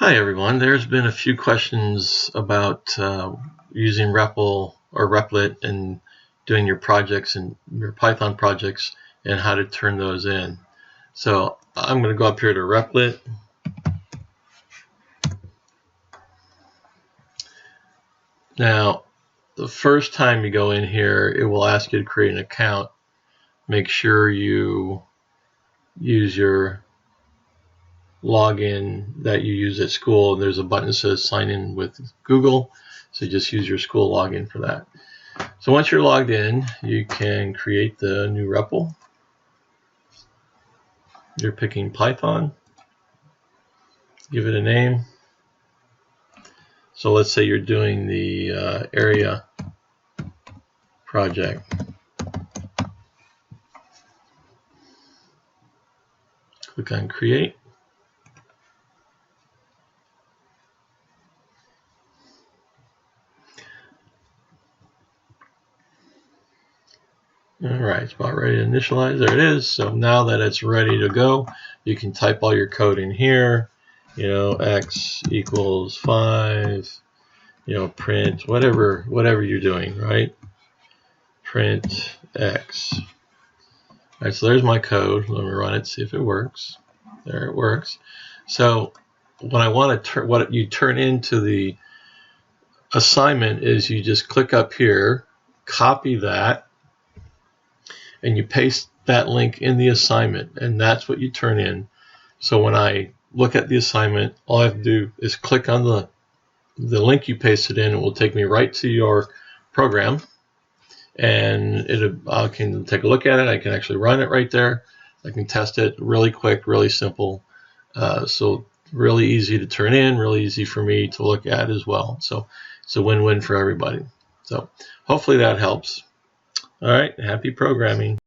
Hi everyone. There's been a few questions about using Repl or Replit and doing your projects and your Python projects and how to turn those in. So I'm going to go up here to Replit. Now, the first time you go in here, it will ask you to create an account. Make sure you use your login that you use at school. There's a button that says sign in with Google, so just use your school login for that. So once you're logged in, you can create the new REPL. You're picking Python, give it a name. So let's say you're doing the area project. Click on create. Alright, it's about ready to initialize. There it is. So now that it's ready to go, you can type all your code in here. You know, x equals 5, you know, print, whatever you're doing, right? Print x. Alright, so there's my code. Let me run it, see if it works. There it works. So what I want to what you turn into the assignment is you just click up here, copy that, and you paste that link in the assignment, and that's what you turn in. So when I look at the assignment, all I have to do is click on the link you pasted in. It will take me right to your program, and I can take a look at it. I can actually run it right there. I can test it really quick, really simple. So really easy to turn in, really easy for me to look at as well. So it's a win-win for everybody. So hopefully that helps. All right, happy programming.